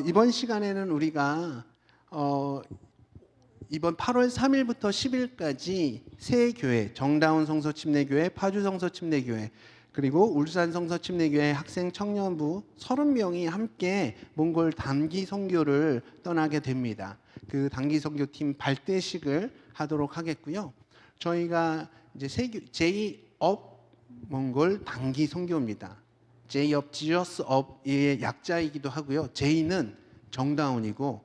이번 시간에는 우리가 이번 8월 3일부터 10일까지 세 교회, 정다운 성서침례교회, 파주 성서침례교회, 그리고 울산 성서침례교회 학생 청년부 30명이 함께 몽골 단기 선교를 떠나게 됩니다. 그 단기 선교팀 발대식을 하도록 하겠고요. 저희가 이제 J-up 몽골 단기 선교입니다. J-up, Jesus up의 약자이기도 하고요. J는 정다운이고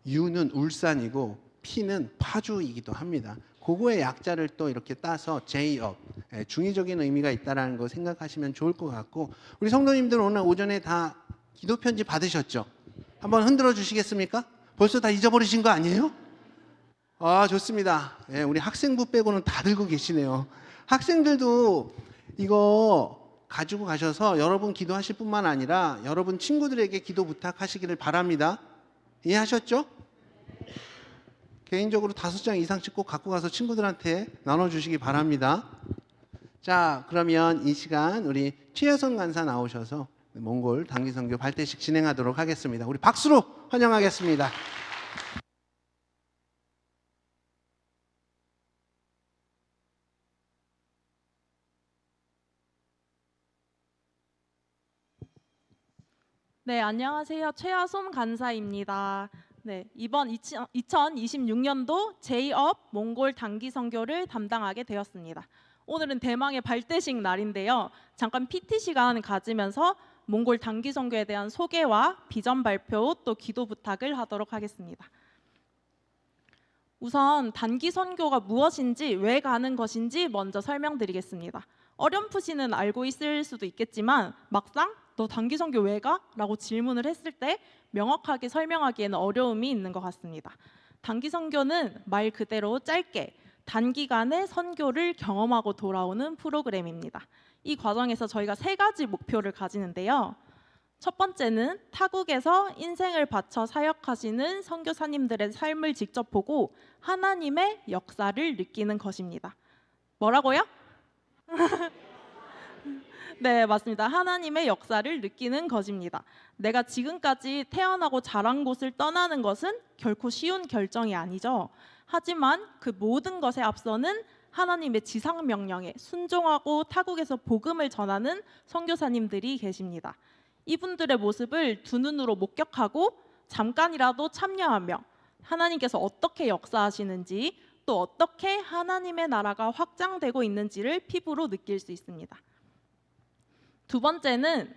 U는 울산이고 P는 파주이기도 합니다. 그거의 약자를 또 이렇게 따서 J-up, 중의적인 의미가 있다는 거 생각하시면 좋을 것 같고, 우리 성도님들 오늘 오전에 다 기도 편지 받으셨죠? 한번 흔들어 주시겠습니까? 벌써 다 잊어버리신 거 아니에요? 아, 좋습니다. 우리 학생부 빼고는 다 들고 계시네요. 학생들도 이거 가지고 가셔서 여러분 기도하실 뿐만 아니라 여러분 친구들에게 기도 부탁하시기를 바랍니다. 이해하셨죠? 개인적으로 5장 이상씩 꼭 갖고 가서 친구들한테 나눠주시기 바랍니다. 자, 그러면 이 시간 우리 최여선 간사 나오셔서 몽골 단기선교 발대식 진행하도록 하겠습니다. 우리 박수로 환영하겠습니다. 네, 안녕하세요. 최하솜 간사입니다. 네, 이번 2026년도 J-up 몽골 단기 선교를 담당하게 되었습니다. 오늘은 대망의 발대식 날인데요. 잠깐 PT 시간 가지면서 몽골 단기 선교에 대한 소개와 비전 발표 또 기도 부탁을 하도록 하겠습니다. 우선 단기 선교가 무엇인지 왜 가는 것인지 먼저 설명드리겠습니다. 어렴풋이는 알고 있을 수도 있겠지만 막상 너 단기 선교 왜 가? 라고 질문을 했을 때 명확하게 설명하기에는 어려움이 있는 것 같습니다. 단기 선교는 말 그대로 짧게 단기간의 선교를 경험하고 돌아오는 프로그램입니다. 이 과정에서 저희가 3가지 목표를 가지는데요. 첫 번째는 타국에서 인생을 바쳐 사역하시는 선교사님들의 삶을 직접 보고 하나님의 역사를 느끼는 것입니다. 뭐라고요? 네, 맞습니다. 하나님의 역사를 느끼는 것입니다. 내가 지금까지 태어나고 자란 곳을 떠나는 것은 결코 쉬운 결정이 아니죠. 하지만 그 모든 것에 앞서는 하나님의 지상 명령에 순종하고 타국에서 복음을 전하는 선교사님들이 계십니다. 이분들의 모습을 두 눈으로 목격하고 잠깐이라도 참여하며 하나님께서 어떻게 역사하시는지 또 어떻게 하나님의 나라가 확장되고 있는지를 피부로 느낄 수 있습니다. 두 번째는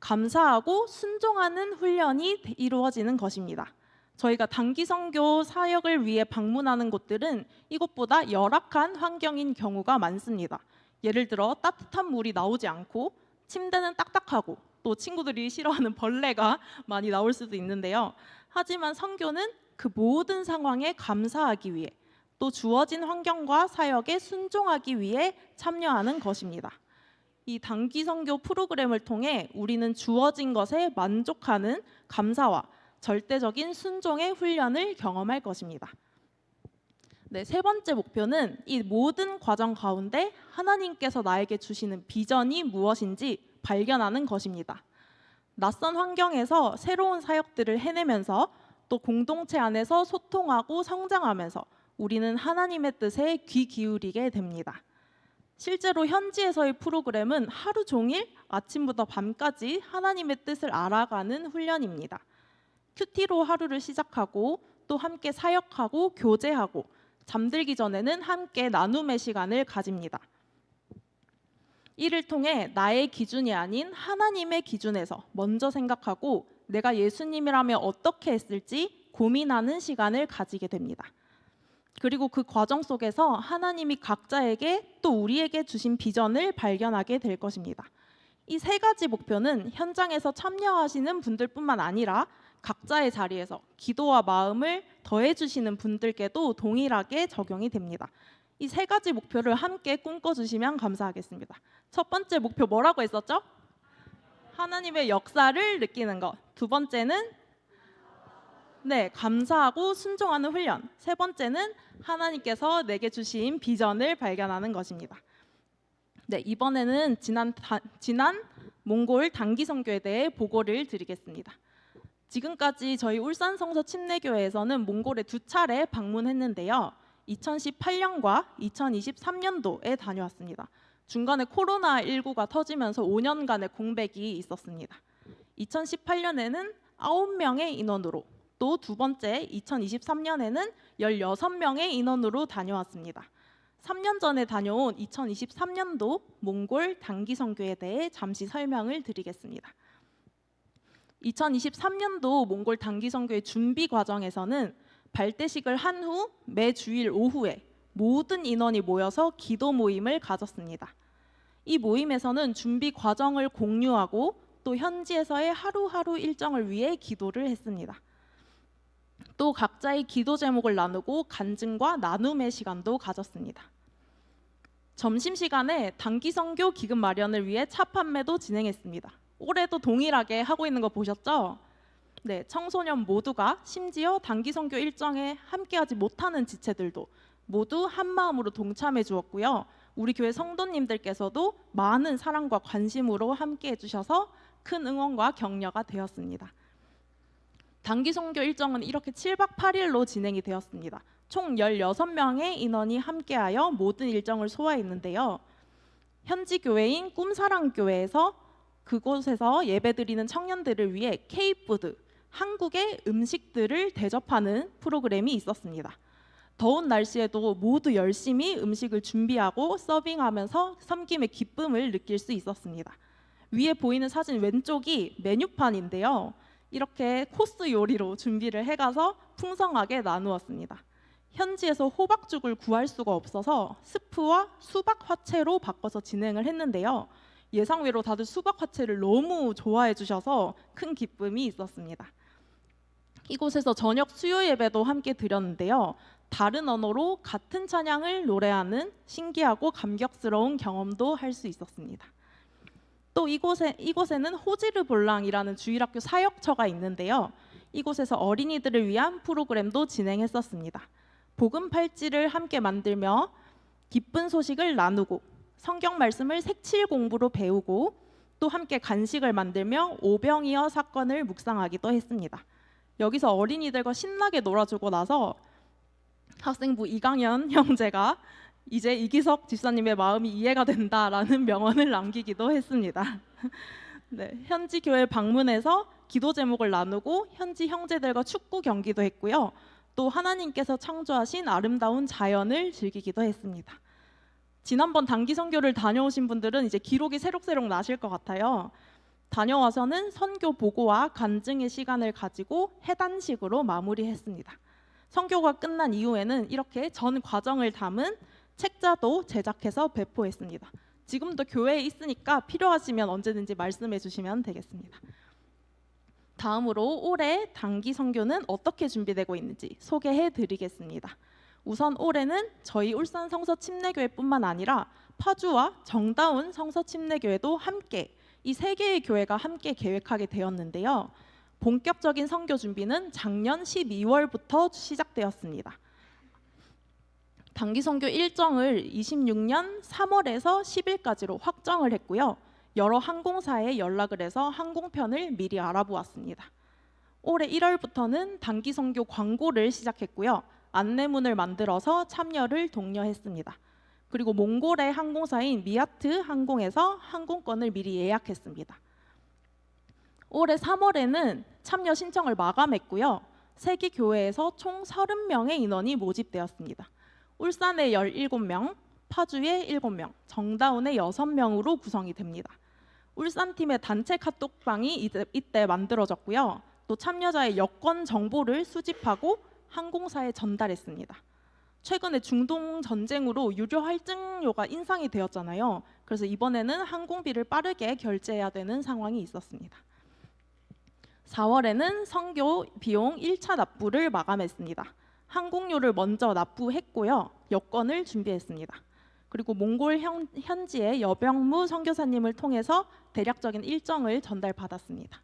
감사하고 순종하는 훈련이 이루어지는 것입니다. 저희가 단기 선교 사역을 위해 방문하는 곳들은 이곳보다 열악한 환경인 경우가 많습니다. 예를 들어 따뜻한 물이 나오지 않고 침대는 딱딱하고 또 친구들이 싫어하는 벌레가 많이 나올 수도 있는데요. 하지만 선교는 그 모든 상황에 감사하기 위해 또 주어진 환경과 사역에 순종하기 위해 참여하는 것입니다. 이 단기 선교 프로그램을 통해 우리는 주어진 것에 만족하는 감사와 절대적인 순종의 훈련을 경험할 것입니다. 네, 세 번째 목표는 이 모든 과정 가운데 하나님께서 나에게 주시는 비전이 무엇인지 발견하는 것입니다. 낯선 환경에서 새로운 사역들을 해내면서 또 공동체 안에서 소통하고 성장하면서 우리는 하나님의 뜻에 귀 기울이게 됩니다. 실제로 현지에서의 프로그램은 하루 종일 아침부터 밤까지 하나님의 뜻을 알아가는 훈련입니다. 큐티로 하루를 시작하고 또 함께 사역하고 교제하고 잠들기 전에는 함께 나눔의 시간을 가집니다. 이를 통해 나의 기준이 아닌 하나님의 기준에서 먼저 생각하고 내가 예수님이라면 어떻게 했을지 고민하는 시간을 가지게 됩니다. 그리고 그 과정 속에서 하나님이 각자에게 또 우리에게 주신 비전을 발견하게 될 것입니다. 이 3가지 목표는 현장에서 참여하시는 분들뿐만 아니라 각자의 자리에서 기도와 마음을 더해주시는 분들께도 동일하게 적용이 됩니다. 이 3가지 목표를 함께 꿈꿔주시면 감사하겠습니다. 첫 번째 목표 뭐라고 했었죠? 하나님의 역사를 느끼는 것. 두 번째는 네, 감사하고 순종하는 훈련. 세 번째는 하나님께서 내게 주신 비전을 발견하는 것입니다. 네, 이번에는 지난 몽골 단기 선교에 대해 보고를 드리겠습니다. 지금까지 저희 울산 성서 침례교회에서는 몽골에 2차례 방문했는데요. 2018년과 2023년도에 다녀왔습니다. 중간에 코로나19가 터지면서 5년간의 공백이 있었습니다. 2018년에는 9명의 인원으로, 또 두 번째 2023년에는 16명의 인원으로 다녀왔습니다. 3년 전에 다녀온 2023년도 몽골 단기 선교에 대해 잠시 설명을 드리겠습니다. 2023년도 몽골 단기 선교의 준비 과정에서는 발대식을 한 후 매 주일 오후에 모든 인원이 모여서 기도 모임을 가졌습니다. 이 모임에서는 준비 과정을 공유하고 또 현지에서의 하루하루 일정을 위해 기도를 했습니다. 또 각자의 기도 제목을 나누고 간증과 나눔의 시간도 가졌습니다. 점심시간에 단기 선교 기금 마련을 위해 차 판매도 진행했습니다. 올해도 동일하게 하고 있는 거 보셨죠? 네, 청소년 모두가 심지어 단기 선교 일정에 함께하지 못하는 지체들도 모두 한 마음으로 동참해 주었고요. 우리 교회 성도님들께서도 많은 사랑과 관심으로 함께해 주셔서 큰 응원과 격려가 되었습니다. 단기 선교 일정은 이렇게 7박 8일로 진행이 되었습니다. 총 16명의 인원이 함께하여 모든 일정을 소화했는데요. 현지 교회인 꿈사랑교회에서 그곳에서 예배드리는 청년들을 위해 K-푸드, 한국의 음식들을 대접하는 프로그램이 있었습니다. 더운 날씨에도 모두 열심히 음식을 준비하고 서빙하면서 섬김의 기쁨을 느낄 수 있었습니다. 위에 보이는 사진 왼쪽이 메뉴판인데요. 이렇게 코스 요리로 준비를 해가서 풍성하게 나누었습니다. 현지에서 호박죽을 구할 수가 없어서 스프와 수박 화채로 바꿔서 진행을 했는데요. 예상외로 다들 수박 화채를 너무 좋아해 주셔서 큰 기쁨이 있었습니다. 이곳에서 저녁 수요 예배도 함께 드렸는데요. 다른 언어로 같은 찬양을 노래하는 신기하고 감격스러운 경험도 할 수 있었습니다. 또 이곳에는 호지르볼랑이라는 주일학교 사역처가 있는데요. 이곳에서 어린이들을 위한 프로그램도 진행했었습니다. 복음 팔찌를 함께 만들며 기쁜 소식을 나누고 성경 말씀을 색칠 공부로 배우고 또 함께 간식을 만들며 오병이어 사건을 묵상하기도 했습니다. 여기서 어린이들과 신나게 놀아주고 나서 학생부 이강현 형제가 이제 이기석 집사님의 마음이 이해가 된다라는 명언을 남기기도 했습니다. 네, 현지 교회 방문해서 기도 제목을 나누고 현지 형제들과 축구 경기도 했고요. 또 하나님께서 창조하신 아름다운 자연을 즐기기도 했습니다. 지난번 단기 선교를 다녀오신 분들은 이제 기록이 새록새록 나실 것 같아요. 다녀와서는 선교 보고와 간증의 시간을 가지고 해단식으로 마무리했습니다. 선교가 끝난 이후에는 이렇게 전 과정을 담은 책자도 제작해서 배포했습니다. 지금도 교회에 있으니까 필요하시면 언제든지 말씀해 주시면 되겠습니다. 다음으로 올해 단기 선교는 어떻게 준비되고 있는지 소개해 드리겠습니다. 우선 올해는 저희 울산 성서 침례교회뿐만 아니라 파주와 정다운 성서 침례교회도 함께 이 세 개의 교회가 함께 계획하게 되었는데요. 본격적인 선교 준비는 작년 12월부터 시작되었습니다. 단기 선교 일정을 26년 3월에서 10일까지로 확정을 했고요. 여러 항공사에 연락을 해서 항공편을 미리 알아보았습니다. 올해 1월부터는 단기 선교 광고를 시작했고요. 안내문을 만들어서 참여를 독려했습니다. 그리고 몽골의 항공사인 미아트 항공에서 항공권을 미리 예약했습니다. 올해 3월에는 참여 신청을 마감했고요. 세 개 교회에서 총 30명의 인원이 모집되었습니다. 울산에 17명, 파주에 7명, 정다운에 6명으로 구성이 됩니다. 울산팀의 단체 카톡방이 이때 만들어졌고요. 또 참여자의 여권 정보를 수집하고 항공사에 전달했습니다. 최근에 중동 전쟁으로 유료 할증료가 인상이 되었잖아요. 그래서 이번에는 항공비를 빠르게 결제해야 되는 상황이 있었습니다. 4월에는 선교 비용 1차 납부를 마감했습니다. 항공료를 먼저 납부했고요. 여권을 준비했습니다. 그리고 몽골 현지의 여병무 선교사님을 통해서 대략적인 일정을 전달받았습니다.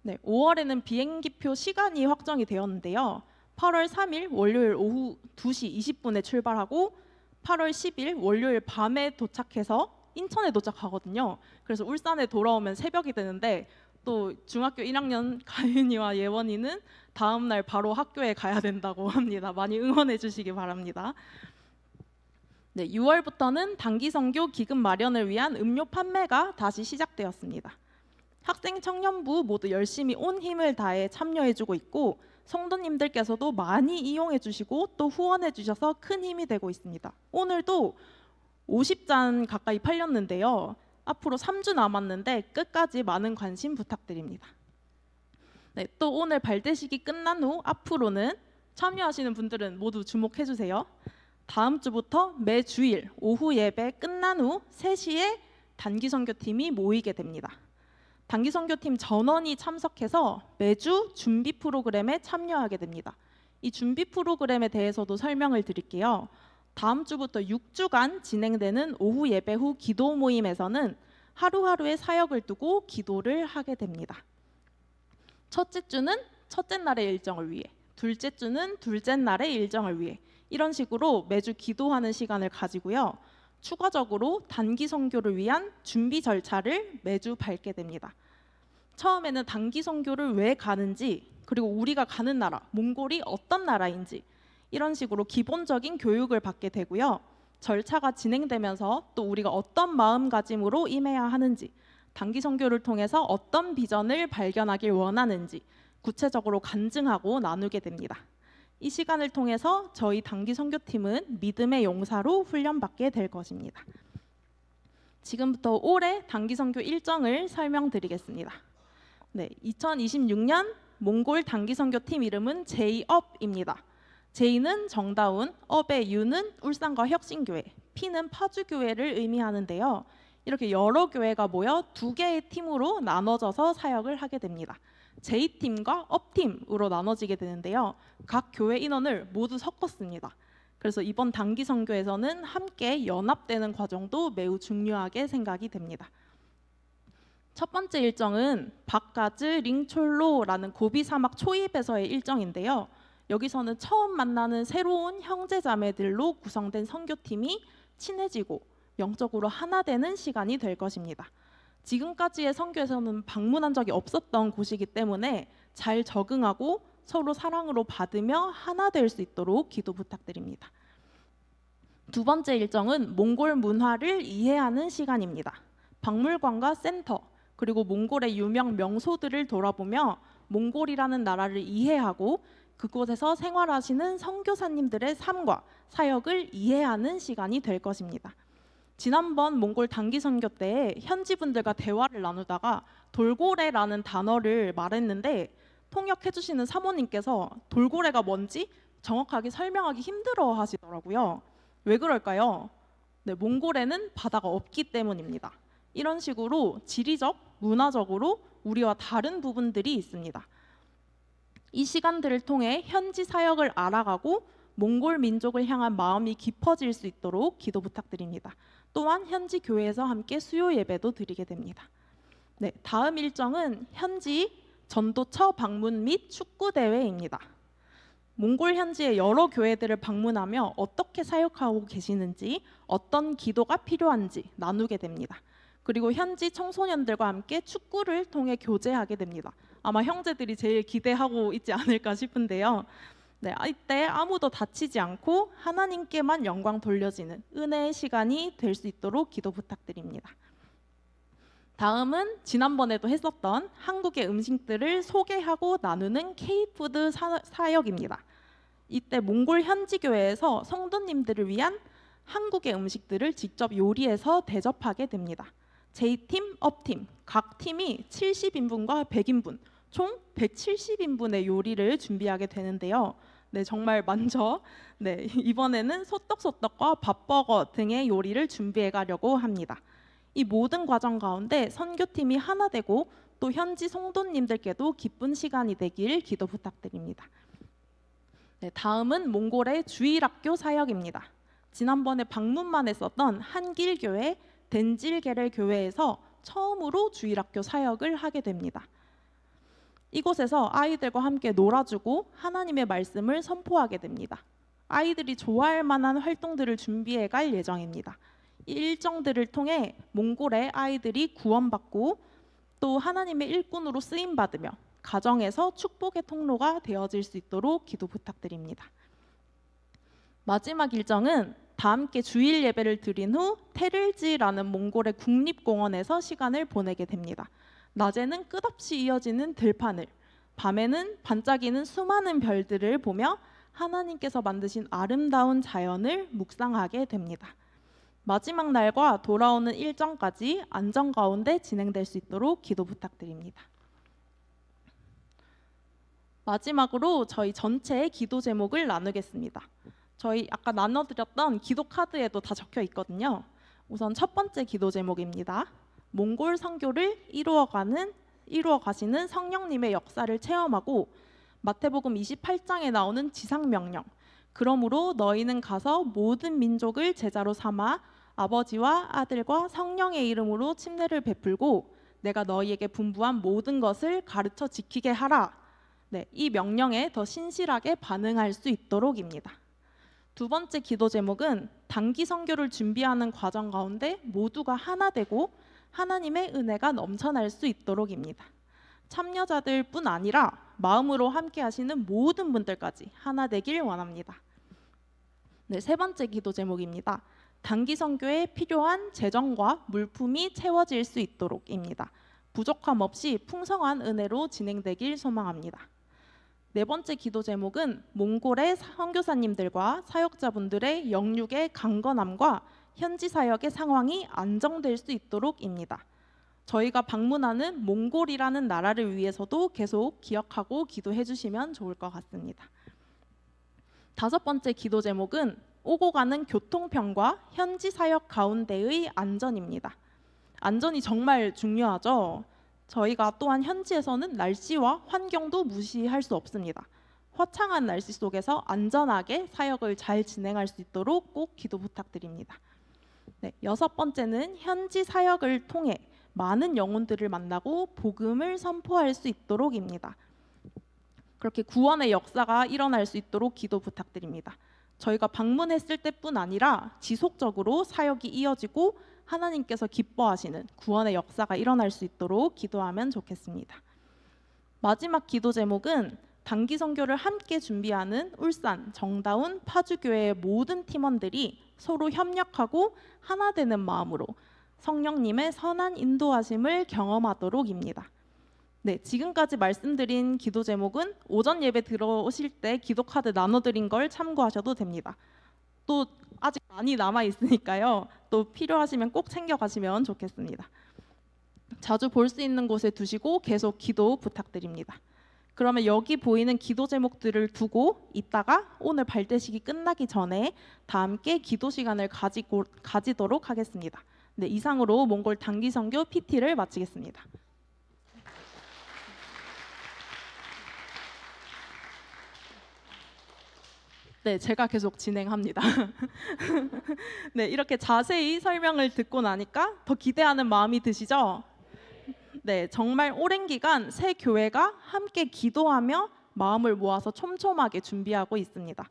네, 5월에는 비행기표 시간이 확정이 되었는데요. 8월 3일 월요일 오후 2시 20분에 출발하고 8월 10일 월요일 밤에 도착해서 인천에 도착하거든요. 그래서 울산에 돌아오면 새벽이 되는데 또 중학교 1학년 가윤이와 예원이는 다음 날 바로 학교에 가야 된다고 합니다. 많이 응원해 주시기 바랍니다. 네, 6월부터는 단기 선교 기금 마련을 위한 음료 판매가 다시 시작되었습니다. 학생 청년부 모두 열심히 온 힘을 다해 참여해 주고 있고 성도님들께서도 많이 이용해 주시고 또 후원해 주셔서 큰 힘이 되고 있습니다. 오늘도 50잔 가까이 팔렸는데요. 앞으로 3주 남았는데 끝까지 많은 관심 부탁드립니다. 네, 또 오늘 발대식이 끝난 후 앞으로는 참여하시는 분들은 모두 주목해 주세요. 다음 주부터 매주일 오후 예배 끝난 후 3시에 단기 선교팀이 모이게 됩니다. 단기 선교팀 전원이 참석해서 매주 준비 프로그램에 참여하게 됩니다. 이 준비 프로그램에 대해서도 설명을 드릴게요. 다음 주부터 6주간 진행되는 오후 예배 후 기도 모임에서는 하루하루의 사역을 두고 기도를 하게 됩니다. 첫째 주는 첫째 날의 일정을 위해, 둘째 주는 둘째 날의 일정을 위해 이런 식으로 매주 기도하는 시간을 가지고요. 추가적으로 단기 선교를 위한 준비 절차를 매주 밟게 됩니다. 처음에는 단기 선교를 왜 가는지, 그리고 우리가 가는 나라, 몽골이 어떤 나라인지 이런 식으로 기본적인 교육을 받게 되고요. 절차가 진행되면서 또 우리가 어떤 마음가짐으로 임해야 하는지, 단기 선교를 통해서 어떤 비전을 발견하길 원하는지 구체적으로 간증하고 나누게 됩니다. 이 시간을 통해서 저희 단기 선교팀은 믿음의 용사로 훈련받게 될 것입니다. 지금부터 올해 단기 선교 일정을 설명드리겠습니다. 네, 2026년 몽골 단기 선교팀 이름은 J업입니다. J는 정다운, 업의 U는 울산과 혁신교회, P는 파주교회를 의미하는데요. 이렇게 여러 교회가 모여 2개의 팀으로 나눠져서 사역을 하게 됩니다. J팀과 업팀으로 나눠지게 되는데요. 각 교회 인원을 모두 섞었습니다. 그래서 이번 단기 선교에서는 함께 연합되는 과정도 매우 중요하게 생각이 됩니다. 첫 번째 일정은 바카즈 링촐로라는 고비 사막 초입에서의 일정인데요. 여기서는 처음 만나는 새로운 형제자매들로 구성된 선교팀이 친해지고 영적으로 하나 되는 시간이 될 것입니다. 지금까지의 선교에서는 방문한 적이 없었던 곳이기 때문에 잘 적응하고 서로 사랑으로 받으며 하나 될 수 있도록 기도 부탁드립니다. 두 번째 일정은 몽골 문화를 이해하는 시간입니다. 박물관과 센터, 그리고 몽골의 유명 명소들을 돌아보며 몽골이라는 나라를 이해하고 그곳에서 생활하시는 선교사님들의 삶과 사역을 이해하는 시간이 될 것입니다. 지난번 몽골 단기 선교 때 현지 분들과 대화를 나누다가 돌고래라는 단어를 말했는데 통역해 주시는 사모님께서 돌고래가 뭔지 정확하게 설명하기 힘들어 하시더라고요. 왜 그럴까요? 네, 몽골에는 바다가 없기 때문입니다. 이런 식으로 지리적, 문화적으로 우리와 다른 부분들이 있습니다. 이 시간들을 통해 현지 사역을 알아가고 몽골 민족을 향한 마음이 깊어질 수 있도록 기도 부탁드립니다. 또한 현지 교회에서 함께 수요 예배도 드리게 됩니다. 네, 다음 일정은 현지 전도처 방문 및 축구 대회입니다. 몽골 현지의 여러 교회들을 방문하며 어떻게 사역하고 계시는지, 어떤 기도가 필요한지 나누게 됩니다. 그리고 현지 청소년들과 함께 축구를 통해 교제하게 됩니다. 아마 형제들이 제일 기대하고 있지 않을까 싶은데요. 네, 이때 아무도 다치지 않고 하나님께만 영광 돌려지는 은혜의 시간이 될 수 있도록 기도 부탁드립니다. 다음은 지난번에도 했었던 한국의 음식들을 소개하고 나누는 K푸드 사역입니다. 이때 몽골 현지 교회에서 성도님들을 위한 한국의 음식들을 직접 요리해서 대접하게 됩니다. J팀, 업팀, 각 팀이 70인분과 100인분, 총 170인분의 요리를 준비하게 되는데요. 네, 정말 먼저 이번에는 소떡소떡과 밥버거 등의 요리를 준비해 가려고 합니다. 이 모든 과정 가운데 선교팀이 하나 되고 또 현지 성도님들께도 기쁜 시간이 되길 기도 부탁드립니다. 네, 다음은 몽골의 주일학교 사역입니다. 지난번에 방문만 했었던 한길교회 덴질게렐 교회에서 처음으로 주일학교 사역을 하게 됩니다. 이곳에서 아이들과 함께 놀아주고 하나님의 말씀을 선포하게 됩니다. 아이들이 좋아할 만한 활동들을 준비해 갈 예정입니다. 이 일정들을 통해 몽골의 아이들이 구원받고 또 하나님의 일꾼으로 쓰임 받으며 가정에서 축복의 통로가 되어질 수 있도록 기도 부탁드립니다. 마지막 일정은 다 함께 주일 예배를 드린 후 테를지라는 몽골의 국립공원에서 시간을 보내게 됩니다. 낮에는 끝없이 이어지는 들판을, 밤에는 반짝이는 수많은 별들을 보며 하나님께서 만드신 아름다운 자연을 묵상하게 됩니다. 마지막 날과 돌아오는 일정까지 안전 가운데 진행될 수 있도록 기도 부탁드립니다. 마지막으로 저희 전체의 기도 제목을 나누겠습니다. 저희 아까 나눠드렸던 기도 카드에도 다 적혀 있거든요. 우선 첫 번째 기도 제목입니다. 몽골 선교를 이루어 가시는 성령님의 역사를 체험하고 마태복음 28장에 나오는 지상명령, 그러므로 너희는 가서 모든 민족을 제자로 삼아 아버지와 아들과 성령의 이름으로 침례를 베풀고 내가 너희에게 분부한 모든 것을 가르쳐 지키게 하라. 네, 이 명령에 더 신실하게 반응할 수 있도록입니다. 두 번째 기도 제목은 단기 선교를 준비하는 과정 가운데 모두가 하나 되고 하나님의 은혜가 넘쳐날 수 있도록입니다. 참여자들뿐 아니라 마음으로 함께 하시는 모든 분들까지 하나 되길 원합니다. 네, 세 번째 기도 제목입니다. 단기 선교에 필요한 재정과 물품이 채워질 수 있도록입니다. 부족함 없이 풍성한 은혜로 진행되길 소망합니다. 네 번째 기도 제목은 몽골의 선교사님들과 사역자분들의 영육의 강건함과 현지 사역의 상황이 안정될 수 있도록입니다. 저희가 방문하는 몽골이라는 나라를 위해서도 계속 기억하고 기도해 주시면 좋을 것 같습니다. 다섯 번째 기도 제목은 오고 가는 교통편과 현지 사역 가운데의 안전입니다. 안전이 정말 중요하죠. 저희가 또한 현지에서는 날씨와 환경도 무시할 수 없습니다. 화창한 날씨 속에서 안전하게 사역을 잘 진행할 수 있도록 꼭 기도 부탁드립니다. 네, 여섯 번째는 현지 사역을 통해 많은 영혼들을 만나고 복음을 선포할 수 있도록입니다. 그렇게 구원의 역사가 일어날 수 있도록 기도 부탁드립니다. 저희가 방문했을 때뿐 아니라 지속적으로 사역이 이어지고 하나님께서 기뻐하시는 구원의 역사가 일어날 수 있도록 기도하면 좋겠습니다. 마지막 기도 제목은 단기 선교를 함께 준비하는 울산, 정다운, 파주교회의 모든 팀원들이 서로 협력하고 하나 되는 마음으로 성령님의 선한 인도하심을 경험하도록입니다. 네, 지금까지 말씀드린 기도 제목은 오전 예배 들어오실 때 기도 카드 나눠드린 걸 참고하셔도 됩니다. 또 아직 많이 남아 있으니까요. 또 필요하시면 꼭 챙겨가시면 좋겠습니다. 자주 볼 수 있는 곳에 두시고 계속 기도 부탁드립니다. 그러면 여기 보이는 기도 제목들을 두고 이따가 오늘 발대식이 끝나기 전에 다 함께 기도 시간을 가지도록 하겠습니다. 네, 이상으로 몽골 단기 선교 PT를 마치겠습니다. 네, 제가 계속 진행합니다. 네, 이렇게 자세히 설명을 듣고 나니까 더 기대하는 마음이 드시죠? 네, 정말 오랜 기간 새 교회가 함께 기도하며 마음을 모아서 촘촘하게 준비하고 있습니다.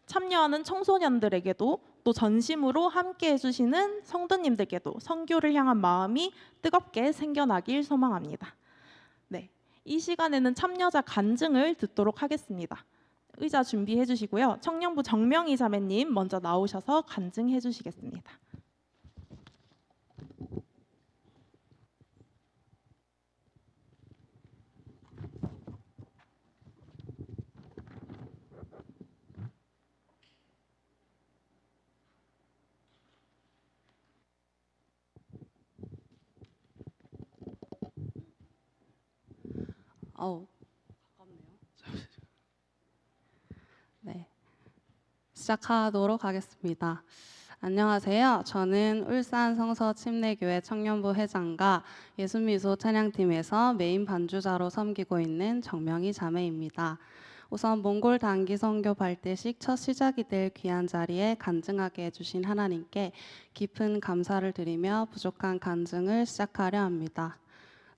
참여하는 청소년들에게도 또 전심으로 함께 해주시는 성도님들께도 선교를 향한 마음이 뜨겁게 생겨나길 소망합니다. 네, 이 시간에는 참여자 간증을 듣도록 하겠습니다. 의자 준비해 주시고요. 청년부 정명희 자매님 먼저 나오셔서 간증해 주시겠습니다. 가깝네요. 네, 시작하도록 하겠습니다. 안녕하세요. 저는 울산 성서 침례교회 청년부 회장과 예수미소 찬양팀에서 메인 반주자로 섬기고 있는 정명희 자매입니다. 우선 몽골 단기 선교 발대식 첫 시작이 될 귀한 자리에 간증하게 해주신 하나님께 깊은 감사를 드리며 부족한 간증을 시작하려 합니다.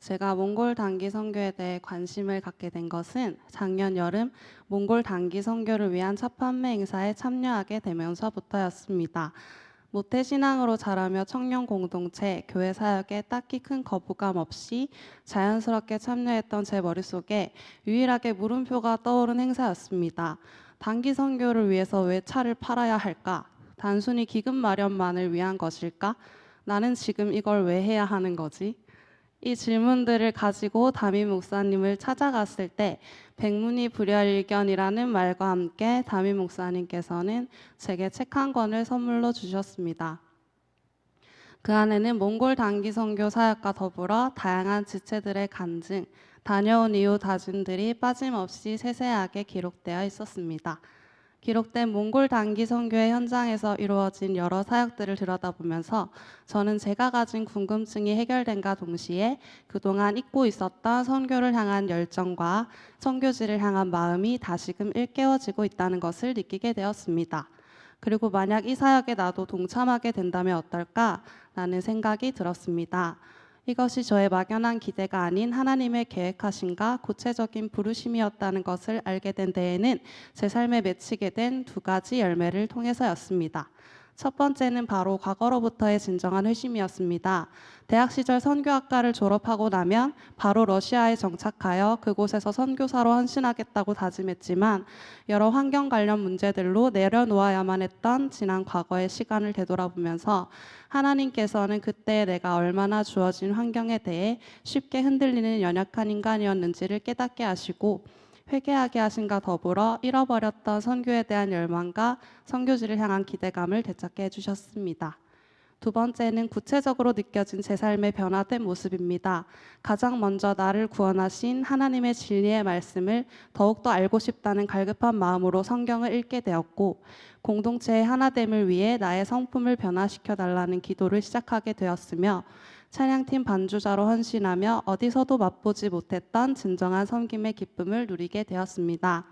제가 몽골 단기 선교에 대해 관심을 갖게 된 것은 작년 여름 몽골 단기 선교를 위한 첫 판매 행사에 참여하게 되면서부터였습니다. 모태신앙으로 자라며 청년 공동체, 교회 사역에 딱히 큰 거부감 없이 자연스럽게 참여했던 제 머릿속에 유일하게 물음표가 떠오른 행사였습니다. 단기 선교를 위해서 왜 차를 팔아야 할까? 단순히 기금 마련만을 위한 것일까? 나는 지금 이걸 왜 해야 하는 거지? 이 질문들을 가지고 담임 목사님을 찾아갔을 때 백문이 불여일견이라는 말과 함께 담임 목사님께서는 제게 책 한 권을 선물로 주셨습니다. 그 안에는 몽골 단기 선교 사역과 더불어 다양한 지체들의 간증, 다녀온 이후 다짐들이 빠짐없이 세세하게 기록되어 있었습니다. 기록된 몽골 단기 선교의 현장에서 이루어진 여러 사역들을 들여다보면서 저는 제가 가진 궁금증이 해결된과 동시에 그동안 잊고 있었던 선교를 향한 열정과 선교지를 향한 마음이 다시금 일깨워지고 있다는 것을 느끼게 되었습니다. 그리고 만약 이 사역에 나도 동참하게 된다면 어떨까라는 생각이 들었습니다. 이것이 저의 막연한 기대가 아닌 하나님의 계획하심과 구체적인 부르심이었다는 것을 알게 된 데에는 제 삶에 맺히게 된 두 가지 열매를 통해서였습니다. 첫 번째는 바로 과거로부터의 진정한 회심이었습니다. 대학 시절 선교학과를 졸업하고 나면 바로 러시아에 정착하여 그곳에서 선교사로 헌신하겠다고 다짐했지만 여러 환경 관련 문제들로 내려놓아야만 했던 지난 과거의 시간을 되돌아보면서 하나님께서는 그때 내가 얼마나 주어진 환경에 대해 쉽게 흔들리는 연약한 인간이었는지를 깨닫게 하시고 회개하게 하신과 더불어 잃어버렸던 선교에 대한 열망과 선교지를 향한 기대감을 되찾게 해주셨습니다. 두 번째는 구체적으로 느껴진 제 삶의 변화된 모습입니다. 가장 먼저 나를 구원하신 하나님의 진리의 말씀을 더욱더 알고 싶다는 갈급한 마음으로 성경을 읽게 되었고, 공동체의 하나됨을 위해 나의 성품을 변화시켜 달라는 기도를 시작하게 되었으며, 찬양팀 반주자로 헌신하며 어디서도 맛보지 못했던 진정한 섬김의 기쁨을 누리게 되었습니다.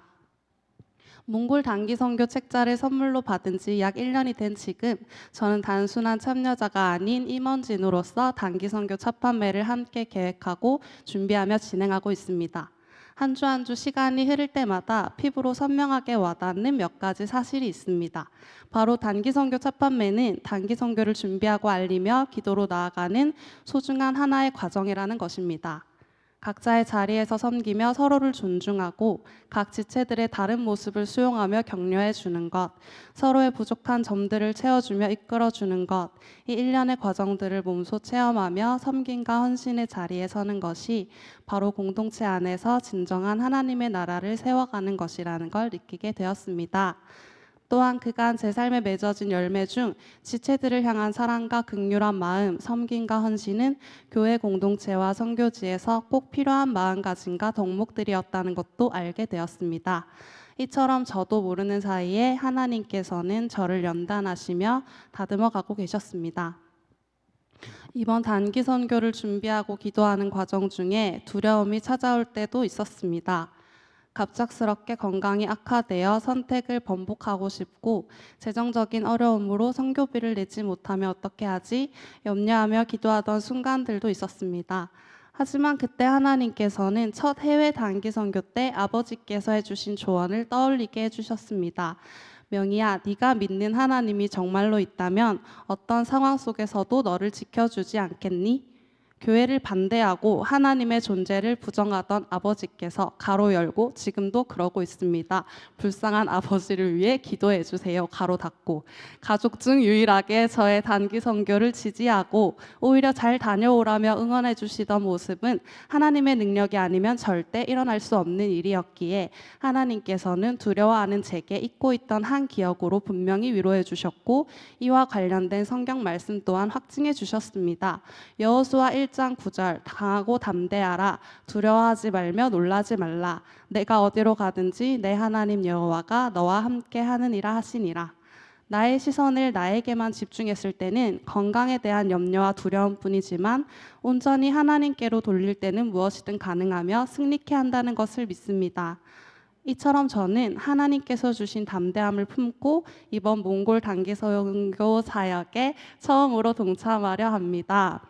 몽골 단기 선교 책자를 선물로 받은 지 약 1년이 된 지금 저는 단순한 참여자가 아닌 임원진으로서 단기 선교 첫 판매를 함께 계획하고 준비하며 진행하고 있습니다. 한 주 한 주 시간이 흐를 때마다 피부로 선명하게 와닿는 몇 가지 사실이 있습니다. 바로 단기 선교 첫 판매는 단기 선교를 준비하고 알리며 기도로 나아가는 소중한 하나의 과정이라는 것입니다. 각자의 자리에서 섬기며 서로를 존중하고 각 지체들의 다른 모습을 수용하며 격려해 주는 것, 서로의 부족한 점들을 채워주며 이끌어 주는 것, 이 일련의 과정들을 몸소 체험하며 섬김과 헌신의 자리에 서는 것이 바로 공동체 안에서 진정한 하나님의 나라를 세워가는 것이라는 걸 느끼게 되었습니다. 또한 그간 제 삶에 맺어진 열매 중 지체들을 향한 사랑과 긍휼한 마음, 섬김과 헌신은 교회 공동체와 선교지에서 꼭 필요한 마음가짐과 덕목들이었다는 것도 알게 되었습니다. 이처럼 저도 모르는 사이에 하나님께서는 저를 연단하시며 다듬어 가고 계셨습니다. 이번 단기 선교를 준비하고 기도하는 과정 중에 두려움이 찾아올 때도 있었습니다. 갑작스럽게 건강이 악화되어 선택을 번복하고 싶고 재정적인 어려움으로 선교비를 내지 못하면 어떻게 하지? 염려하며 기도하던 순간들도 있었습니다. 하지만 그때 하나님께서는 첫 해외 단기 선교 때 아버지께서 해주신 조언을 떠올리게 해주셨습니다. 명희야, 네가 믿는 하나님이 정말로 있다면 어떤 상황 속에서도 너를 지켜주지 않겠니? 교회를 반대하고 하나님의 존재를 부정하던 아버지께서 가로 열고 지금도 그러고 있습니다. 불쌍한 아버지를 위해 기도해 주세요. 가로 닫고. 가족 중 유일하게 저의 단기 선교를 지지하고 오히려 잘 다녀오라며 응원해 주시던 모습은 하나님의 능력이 아니면 절대 일어날 수 없는 일이었기에 하나님께서는 두려워하는 제게 잊고 있던 한 기억으로 분명히 위로해 주셨고 이와 관련된 성경 말씀 또한 확증해 주셨습니다. 여호수아 1장 9절 강하고 담대하라 두려워하지 말며 놀라지 말라 내가 어디로 가든지 내 하나님 여호와가 너와 함께 하느니라 하시니라. 나의 시선을 나에게만 집중했을 때는 건강에 대한 염려와 두려움뿐이지만 온전히 하나님께로 돌릴 때는 무엇이든 가능하며 승리케 한다는 것을 믿습니다. 이처럼 저는 하나님께서 주신 담대함을 품고 이번 몽골 단기 선교 사역에 처음으로 동참하려 합니다.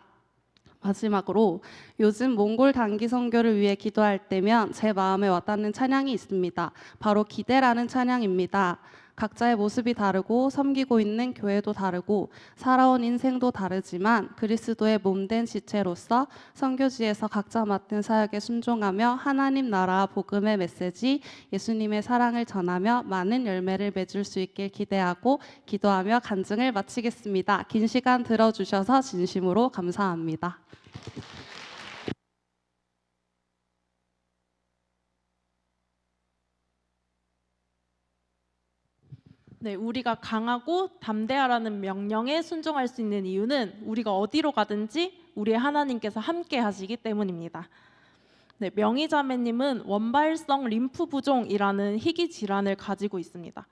마지막으로 요즘 몽골 단기 선교를 위해 기도할 때면 제 마음에 와닿는 찬양이 있습니다. 바로 기대라는 찬양입니다. 각자의 모습이 다르고 섬기고 있는 교회도 다르고 살아온 인생도 다르지만 그리스도의 몸된 지체로서 선교지에서 각자 맡은 사역에 순종하며 하나님 나라 복음의 메시지 예수님의 사랑을 전하며 많은 열매를 맺을 수 있길 기대하고 기도하며 간증을 마치겠습니다. 긴 시간 들어주셔서 진심으로 감사합니다. 네, 우리가 강하고 담대하라는 명령에 순종할 수 있는 이유는 우리가 어디로 가든지 우리의 하나님께서 함께 하시기 때문입니다. 네, 명희자매님은 원발성 림프 부종이라는 희귀 질환을 가지고 있습니다.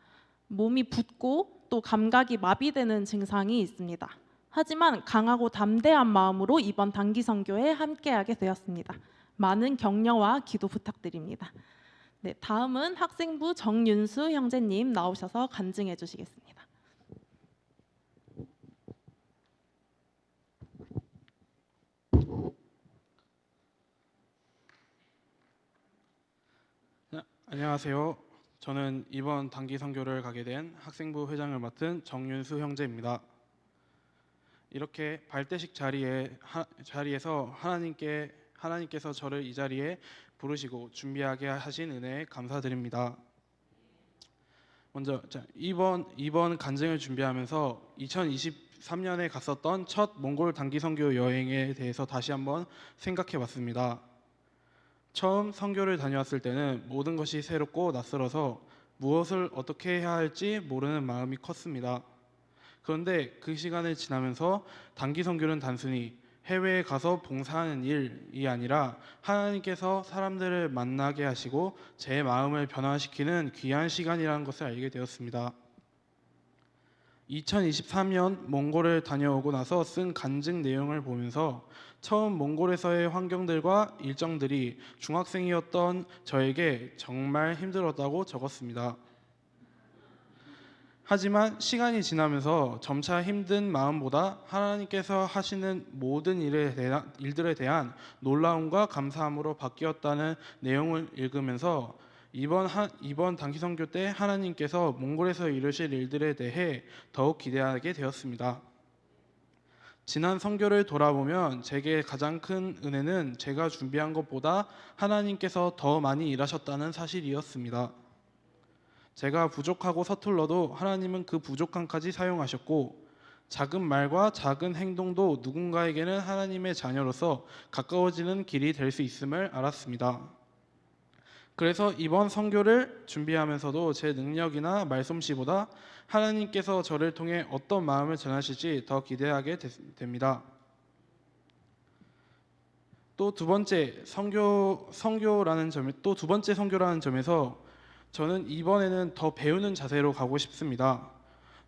몸이 붓고 또 감각이 마비되는 증상이 있습니다. 하지만 강하고 담대한 마음으로 이번 단기 선교에 함께하게 되었습니다. 많은 격려와 기도 부탁드립니다. 네, 다음은 학생부 정윤수 형제님 나오셔서 간증해 주시겠습니다. 네, 안녕하세요. 저는 이번 단기 선교를 가게 된 학생부 회장을 맡은 정윤수 형제입니다. 이렇게 발대식 자리에서 하나님께서 저를 이 자리에 부르시고 준비하게 하신 은혜에 감사드립니다. 먼저 이번 간증을 준비하면서 2023년에 갔었던 첫 몽골 단기 선교 여행에 대해서 다시 한번 생각해봤습니다. 처음 선교를 다녀왔을 때는 모든 것이 새롭고 낯설어서 무엇을 어떻게 해야 할지 모르는 마음이 컸습니다. 그런데 그 시간을 지나면서 단기 선교는 단순히 해외에 가서 봉사하는 일이 아니라 하나님께서 사람들을 만나게 하시고 제 마음을 변화시키는 귀한 시간이라는 것을 알게 되었습니다. 2023년 몽골을 다녀오고 나서 쓴 간증 내용을 보면서 처음 몽골에서의 환경들과 일정들이 중학생이었던 저에게 정말 힘들었다고 적었습니다. 하지만 시간이 지나면서 점차 힘든 마음보다 하나님께서 하시는 모든 일들에 대한 놀라움과 감사함으로 바뀌었다는 내용을 읽으면서 이번 단기 선교 때 하나님께서 몽골에서 이루실 일들에 대해 더욱 기대하게 되었습니다. 지난 선교를 돌아보면 제게 가장 큰 은혜는 제가 준비한 것보다 하나님께서 더 많이 일하셨다는 사실이었습니다. 제가 부족하고 서툴러도 하나님은 그 부족함까지 사용하셨고 작은 말과 작은 행동도 누군가에게는 하나님의 자녀로서 가까워지는 길이 될 수 있음을 알았습니다. 그래서 이번 선교를 준비하면서도 제 능력이나 말솜씨보다 하나님께서 저를 통해 어떤 마음을 전하실지 더 기대하게 됩니다. 또 두 번째 선교라는 점에서 저는 이번에는 더 배우는 자세로 가고 싶습니다.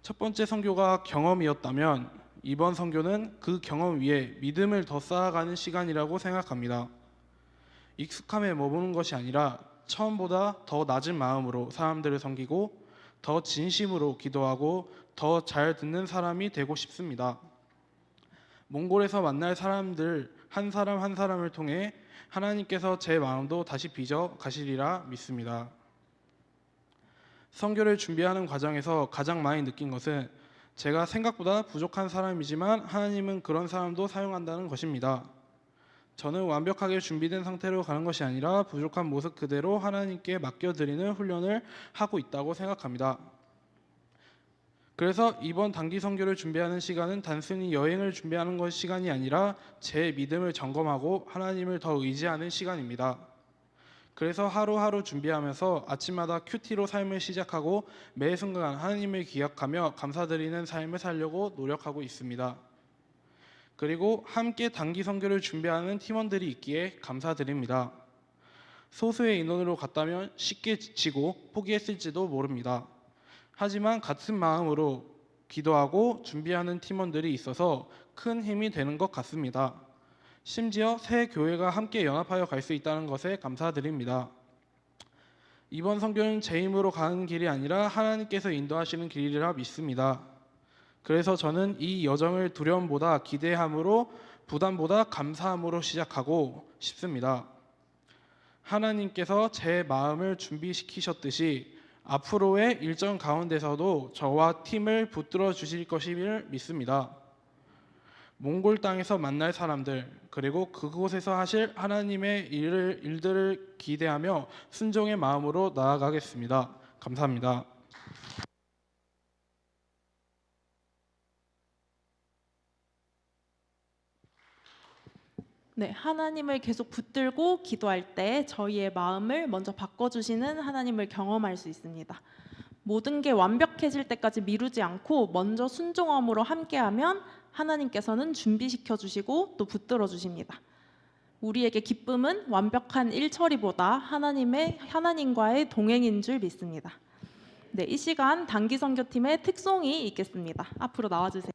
첫 번째 선교가 경험이었다면 이번 선교는 그 경험 위에 믿음을 더 쌓아가는 시간이라고 생각합니다. 익숙함에 머무는 것이 아니라 처음보다 더 낮은 마음으로 사람들을 섬기고 더 진심으로 기도하고 더 잘 듣는 사람이 되고 싶습니다. 몽골에서 만날 사람들 한 사람 한 사람을 통해 하나님께서 제 마음도 다시 빚어 가시리라 믿습니다. 선교를 준비하는 과정에서 가장 많이 느낀 것은 제가 생각보다 부족한 사람이지만 하나님은 그런 사람도 사용한다는 것입니다. 저는 완벽하게 준비된 상태로 가는 것이 아니라 부족한 모습 그대로 하나님께 맡겨드리는 훈련을 하고 있다고 생각합니다. 그래서 이번 단기 선교를 준비하는 시간은 단순히 여행을 준비하는 시간이 아니라 제 믿음을 점검하고 하나님을 더 의지하는 시간입니다. 그래서 하루하루 준비하면서 아침마다 큐티로 삶을 시작하고 매 순간 하나님을 기억하며 감사드리는 삶을 살려고 노력하고 있습니다. 그리고 함께 단기 선교를 준비하는 팀원들이 있기에 감사드립니다. 소수의 인원으로 갔다면 쉽게 지치고 포기했을지도 모릅니다. 하지만 같은 마음으로 기도하고 준비하는 팀원들이 있어서 큰 힘이 되는 것 같습니다. 심지어 새 교회가 함께 연합하여 갈 수 있다는 것에 감사드립니다. 이번 선교는 제 힘으로 가는 길이 아니라 하나님께서 인도하시는 길이라 믿습니다. 그래서 저는 이 여정을 두려움보다 기대함으로 부담보다 감사함으로 시작하고 싶습니다. 하나님께서 제 마음을 준비시키셨듯이 앞으로의 일정 가운데서도 저와 팀을 붙들어 주실 것임을 믿습니다. 몽골 땅에서 만날 사람들, 그리고 그곳에서 하실 하나님의 일들을 기대하며 순종의 마음으로 나아가겠습니다. 감사합니다. 네, 하나님을 계속 붙들고 기도할 때 저희의 마음을 먼저 바꿔주시는 하나님을 경험할 수 있습니다. 모든 게 완벽해질 때까지 미루지 않고 먼저 순종함으로 함께하면 하나님께서는 준비시켜 주시고 또 붙들어 주십니다. 우리에게 기쁨은 완벽한 일처리보다 하나님과의 동행인 줄 믿습니다. 네, 이 시간 단기 선교팀의 특송이 있겠습니다. 앞으로 나와 주세요.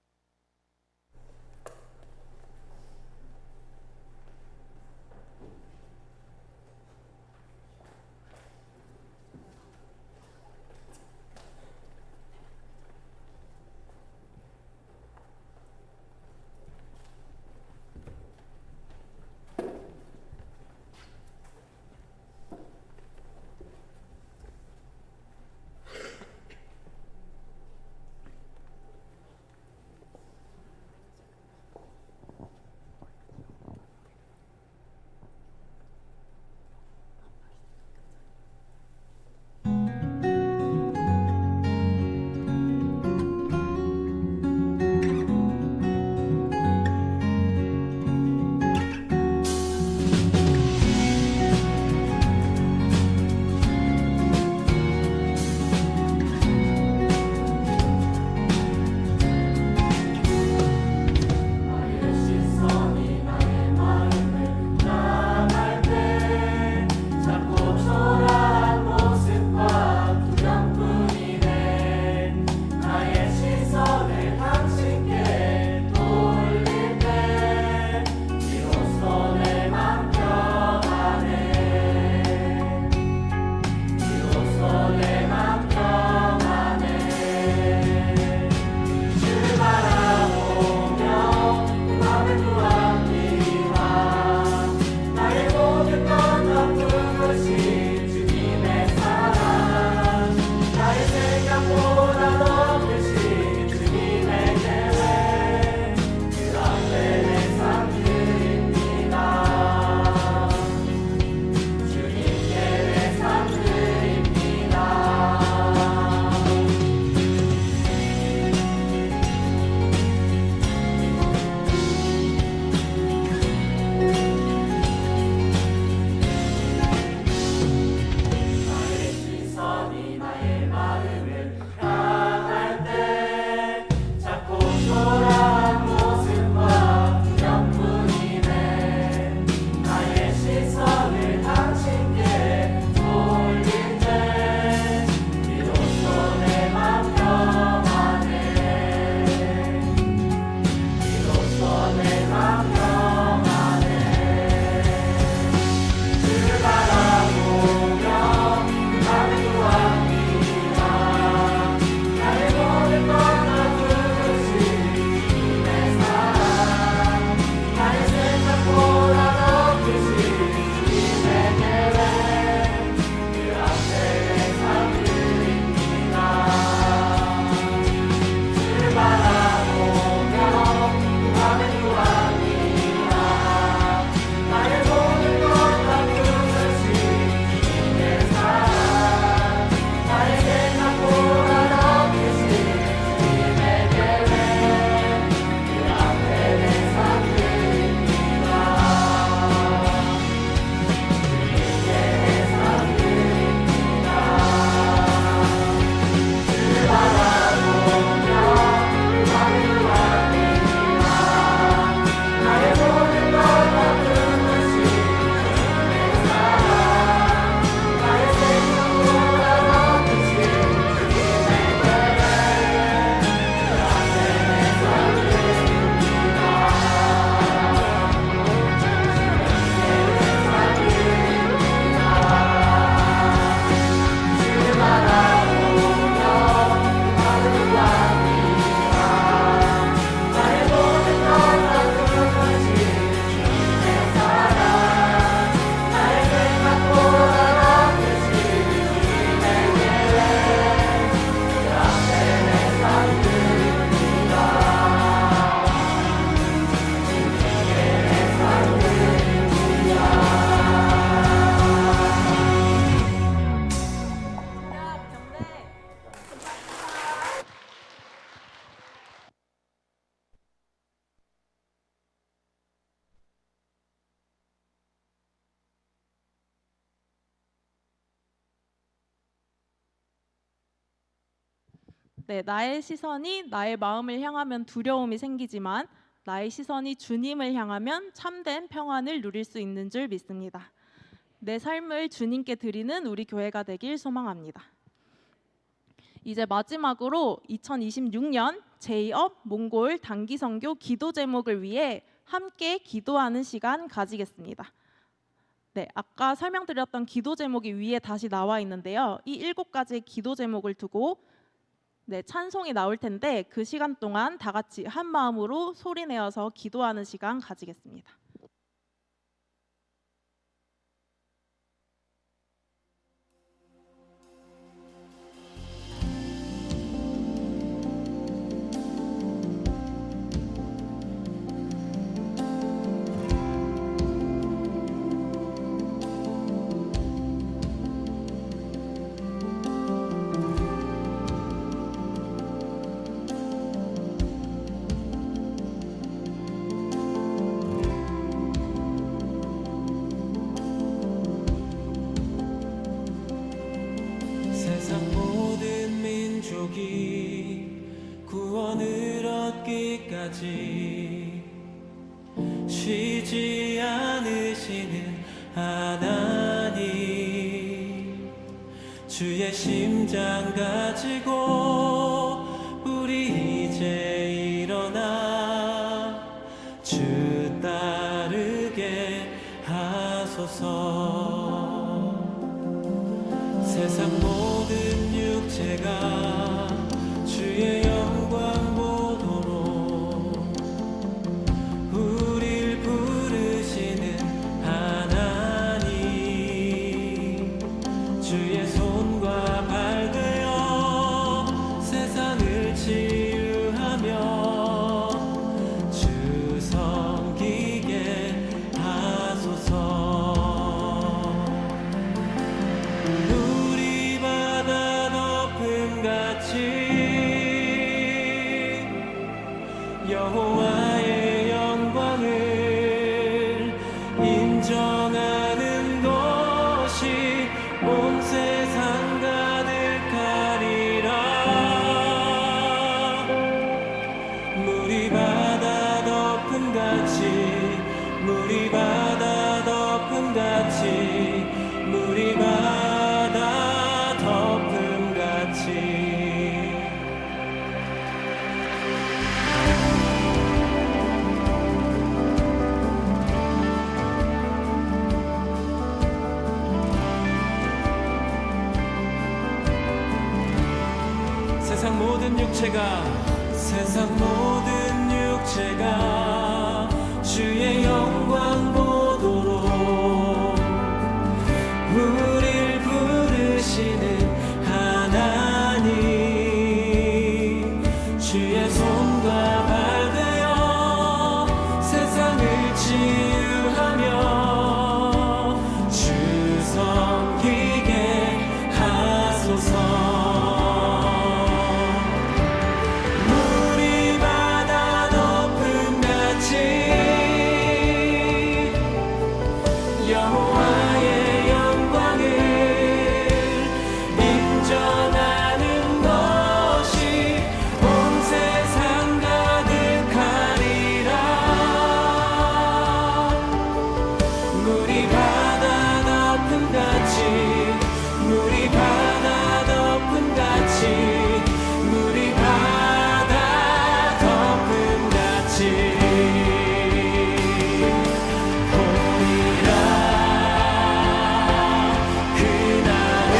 네, 나의 시선이 나의 마음을 향하면 두려움이 생기지만 나의 시선이 주님을 향하면 참된 평안을 누릴 수 있는 줄 믿습니다. 내 삶을 주님께 드리는 우리 교회가 되길 소망합니다. 이제 마지막으로 2026년 제2업 몽골 단기 선교 기도 제목을 위해 함께 기도하는 시간 가지겠습니다. 네, 아까 설명드렸던 기도 제목이 위에 다시 나와 있는데요. 이 7가지의 기도 제목을 두고 찬송이 나올 텐데 그 시간 동안 다 같이 한 마음으로 소리내어서 기도하는 시간 가지겠습니다. 세상 모든 민족이 구원을 얻기까지 쉬지 않으시는 하나님, 주의 심장 가지고 우리 이제 일어나 주 따르게 하소서. 세상 모든 육체가 주의 영광 보도록 우릴 부르시는 하나님, 주의 손과 발 되어 세상을 치유하며 주 섬기게 하소서. 여호와의 영광을 인정하는 것이 온 세상 가득하리라. 물이 바다 덮음같이, 물이 바다 덮음같이, 물이 바다 덮음같이. 세상 모든 육체가 주의 영광 보도록 우릴 부르시는 하나님, 주의 손과 발 되어 세상을 치유하며 주 섬기게 하소서. 여호와의 영광을 인정하는 것이 온 세상 가득하리라. 물이 바다 덮음같이, 물이 바다 덮음같이, 물이 바다 덮음같이 보이라. 그날에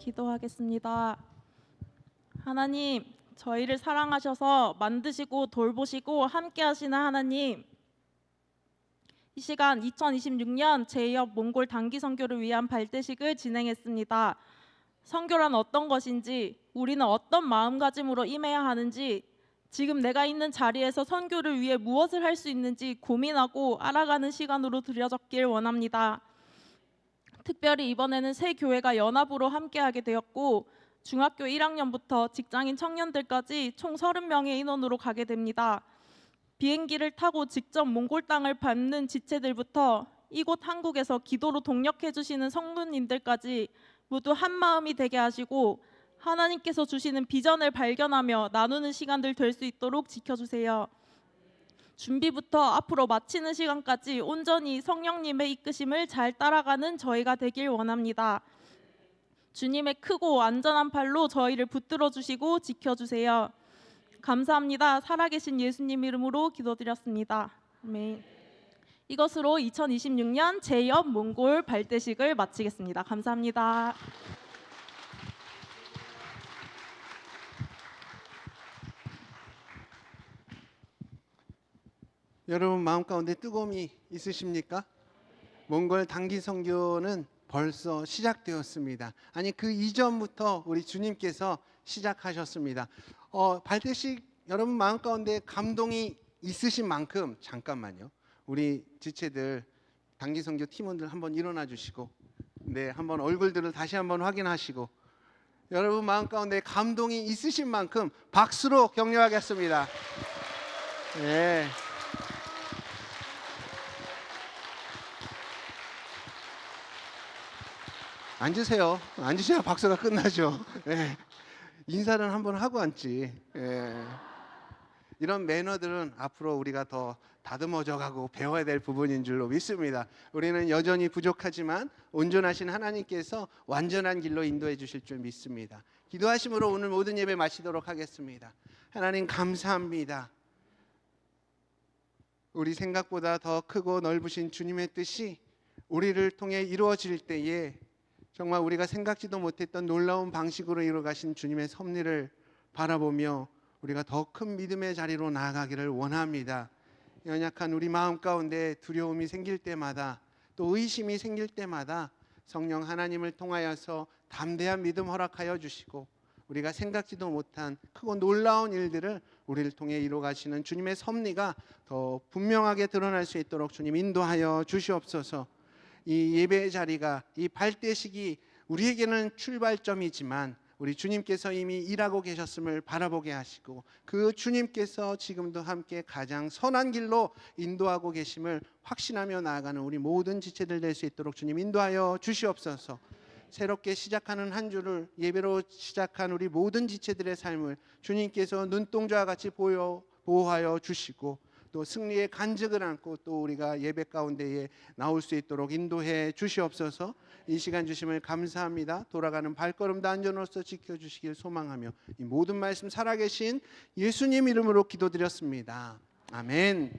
기도하겠습니다. 하나님, 저희를 사랑하셔서 만드시고 돌보시고 함께 하시는 하나님, 이 시간 2026년 제2업 몽골 단기 선교를 위한 발대식을 진행했습니다. 선교란 어떤 것인지, 우리는 어떤 마음가짐으로 임해야 하는지, 지금 내가 있는 자리에서 선교를 위해 무엇을 할 수 있는지 고민하고 알아가는 시간으로 드려졌길 원합니다. 특별히 이번에는 새 교회가 연합으로 함께하게 되었고 중학교 1학년부터 직장인 청년들까지 총 30명의 인원으로 가게 됩니다. 비행기를 타고 직접 몽골 땅을 밟는 지체들부터 이곳 한국에서 기도로 동력해 주시는 성도님들까지 모두 한 마음이 되게 하시고 하나님께서 주시는 비전을 발견하며 나누는 시간들 될 수 있도록 지켜주세요. 준비부터 앞으로 마치는 시간까지 온전히 성령님의 이끄심을 잘 따라가는 저희가 되길 원합니다. 주님의 크고 안전한 팔로 저희를 붙들어 주시고 지켜주세요. 감사합니다. 살아계신 예수님 이름으로 기도드렸습니다. 아멘. 이것으로 2026년 제2업 몽골 발대식을 마치겠습니다. 감사합니다. 여러분 마음 가운데 뜨거움이 있으십니까? 몽골 단기 선교는 벌써 시작되었습니다. 아니 그 이전부터 우리 주님께서 시작하셨습니다. 발대식 여러분 마음 가운데 감동이 있으신 만큼 잠깐만요. 우리 지체들 단기 선교 팀원들 한번 일어나 주시고 네, 한번 얼굴들을 다시 한번 확인하시고 여러분 마음 가운데 감동이 있으신 만큼 박수로 격려하겠습니다. 네. 앉으세요. 앉으셔야 박수가 끝나죠. 예. 인사를 한번 하고 앉지. 예. 이런 매너들은 앞으로 우리가 더 다듬어져가고 배워야 될 부분인 줄로 믿습니다. 우리는 여전히 부족하지만 온전하신 하나님께서 완전한 길로 인도해 주실 줄 믿습니다. 기도하심으로 오늘 모든 예배 마치도록 하겠습니다. 하나님 감사합니다. 우리 생각보다 더 크고 넓으신 주님의 뜻이 우리를 통해 이루어질 때에 정말 우리가 생각지도 못했던 놀라운 방식으로 이루어가신 주님의 섭리를 바라보며 우리가 더 큰 믿음의 자리로 나아가기를 원합니다. 연약한 우리 마음 가운데 두려움이 생길 때마다 또 의심이 생길 때마다 성령 하나님을 통하여서 담대한 믿음 허락하여 주시고 우리가 생각지도 못한 크고 놀라운 일들을 우리를 통해 이루어가시는 주님의 섭리가 더 분명하게 드러날 수 있도록 주님 인도하여 주시옵소서. 이 예배의 자리가 이 발대식이 우리에게는 출발점이지만 우리 주님께서 이미 일하고 계셨음을 바라보게 하시고 그 주님께서 지금도 함께 가장 선한 길로 인도하고 계심을 확신하며 나아가는 우리 모든 지체들 될 수 있도록 주님 인도하여 주시옵소서. 새롭게 시작하는 한 주를 예배로 시작한 우리 모든 지체들의 삶을 주님께서 눈동자와 같이 보호하여 주시고 또 승리의 간증을 안고 또 우리가 예배 가운데에 나올 수 있도록 인도해 주시옵소서. 이 시간 주심을 감사합니다. 돌아가는 발걸음도 안전으로서 지켜주시길 소망하며 이 모든 말씀 살아계신 예수님 이름으로 기도드렸습니다. 아멘.